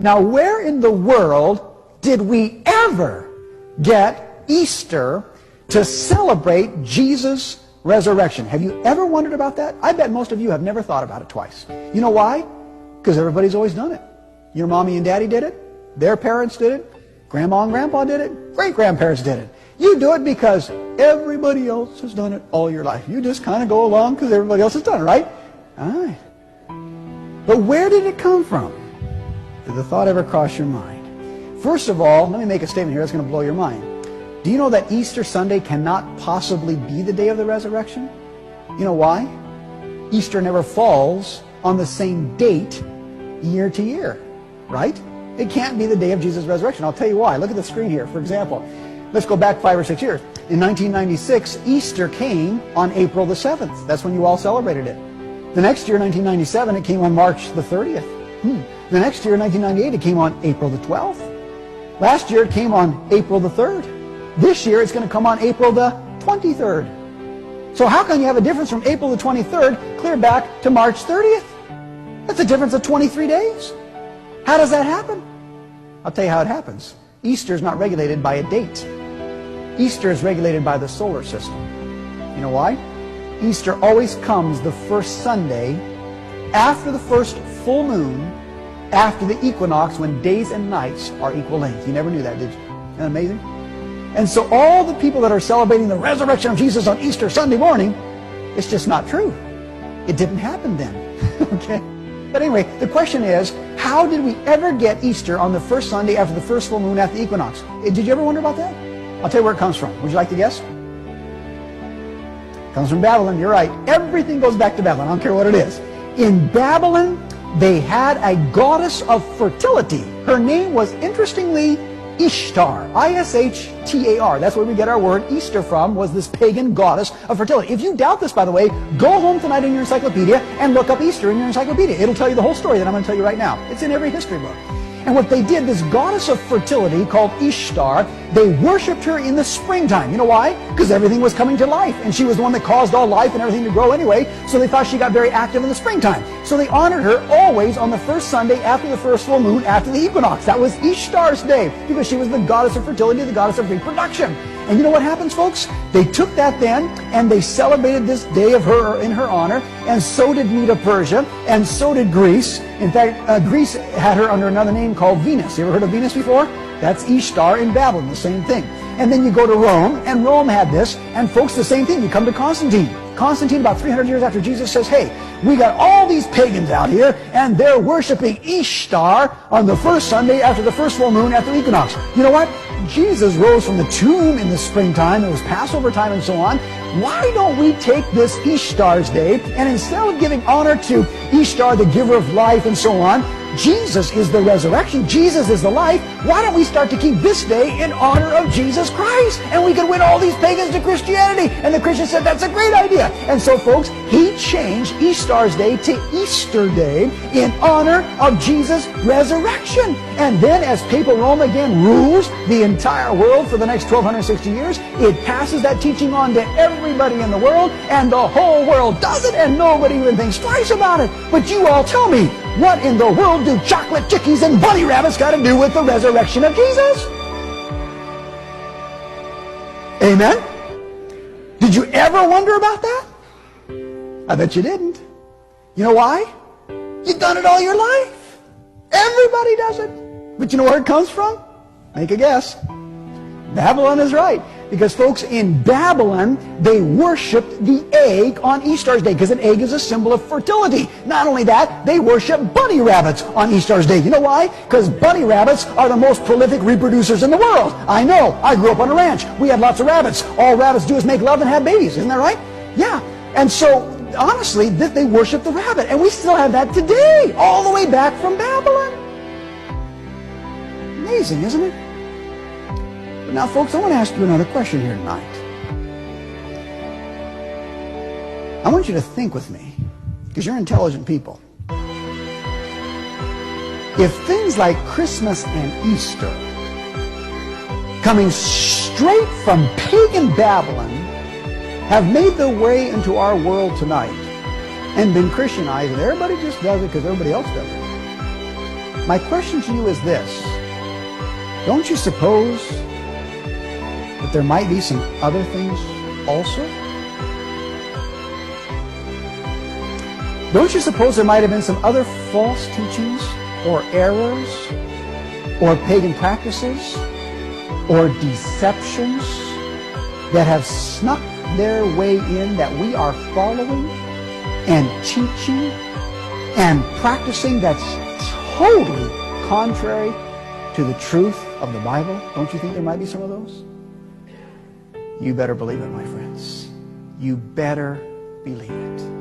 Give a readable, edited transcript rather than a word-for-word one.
Now, where in the world did we ever get Easter to celebrate Jesus' resurrection? Have you ever wondered about that? I bet most of you have never thought about it twice. You know why? Because everybody's always done it. Your mommy and daddy did it. Their parents did it. Grandma and grandpa did it. Great-grandparents did it. You do it because everybody else has done it all your life. You just kind of go along because everybody else has done it, right? All right. But where did it come from? Did the thought ever cross your mind? First of all, let me make a statement here that's going to blow your mind. Do you know that Easter Sunday cannot possibly be the day of the resurrection? You know why? Easter never falls on the same date year to year, right? It can't be the day of Jesus' resurrection. I'll tell you why. Look at the screen here. For example, let's go back 5 or 6 years. In 1996, Easter came on April the 7th. That's when you all celebrated it. The next year, 1997, it came on March the 30th. The next year, 1998, it came on April the 12th. Last year, it came on April the 3rd. This year, it's going to come on April the 23rd. So how can you have a difference from April the 23rd clear back to March 30th? That's a difference of 23 days. How does that happen? I'll tell you how it happens. Easter is not regulated by a date. Easter is regulated by the solar system. You know why? Easter always comes the first Sunday after the first full moon, after the equinox, when days and nights are equal length. You never knew that, did you? Isn't that amazing? And so all the people that are celebrating the resurrection of Jesus on Easter Sunday morning, it's just not true. It didn't happen then. Okay? But anyway, the question is, how did we ever get Easter on the first Sunday after the first full moon after the equinox? Did you ever wonder about that? I'll tell you where it comes from. Would you like to guess? It comes from Babylon. You're right. Everything goes back to Babylon. I don't care what it is. In Babylon, they had a goddess of fertility. Her name was, interestingly, Ishtar. I-S-H-T-A-R. That's where we get our word Easter from, was this pagan goddess of fertility. If you doubt this, by the way, go home tonight in your encyclopedia and look up Easter in your encyclopedia. It'll tell you the whole story that I'm going to tell you right now. It's in every history book. And what they did, this goddess of fertility called Ishtar, they worshipped her in the springtime. You know why? Because everything was coming to life. And she was the one that caused all life and everything to grow anyway. So they thought she got very active in the springtime. So they honored her always on the first Sunday after the first full moon, after the equinox. That was Ishtar's day, because she was the goddess of fertility, the goddess of reproduction. And you know what happens, folks? They took that then, and they celebrated this day of her in her honor, and so did Medo-Persia, and so did Greece. In fact, Greece had her under another name called Venus. You ever heard of Venus before? That's Ishtar in Babylon, the same thing. And then you go to Rome, and Rome had this, and folks, the same thing. You come to Constantine. Constantine, about 300 years after Jesus, says, hey, we got all these pagans out here, and they're worshiping Ishtar on the first Sunday after the first full moon after the equinox. You know what? Jesus rose from the tomb in the springtime. It was Passover time and so on. Why don't we take this Ishtar's day, and instead of giving honor to Ishtar, the giver of life and so on, Jesus is the resurrection. Jesus is the life. Why don't we start to keep this day in honor of Jesus Christ? And we could win all these pagans to Christianity. And the Christian said, that's a great idea. And so, folks, he changed Ishtar's day to Easter Day in honor of Jesus' resurrection. And then as Papal Rome again rules the entire world for the next 1260 years, it passes that teaching on to everybody in the world, and the whole world does it, and nobody even thinks twice about it. But you all tell me, what in the world do chocolate chickies and bunny rabbits got to do with the resurrection of Jesus? Amen? Did you ever wonder about that? I bet you didn't. You know why? You've done it all your life. Everybody does it. But you know where it comes from? Make a guess. Babylon is right. Because, folks, in Babylon, they worshipped the egg on Easter's day, because an egg is a symbol of fertility. Not only that, they worship bunny rabbits on Easter's day. You know why? Because bunny rabbits are the most prolific reproducers in the world. I know. I grew up on a ranch. We had lots of rabbits. All rabbits do is make love and have babies. Isn't that right? Yeah. And so, honestly, they worship the rabbit. And we still have that today, all the way back from Babylon. Amazing, isn't it? Now, folks, I want to ask you another question here tonight. I want you to think with me, because you're intelligent people. If things like Christmas and Easter, coming straight from pagan Babylon, have made their way into our world tonight and been Christianized, and everybody just does it because everybody else does it, My question to you is this. Don't you suppose that there might be some other things also? Don't you suppose there might have been some other false teachings or errors or pagan practices or deceptions that have snuck their way in that we are following and teaching and practicing that's totally contrary to the truth of the Bible? Don't you think there might be some of those? You better believe it, my friends. You better believe it.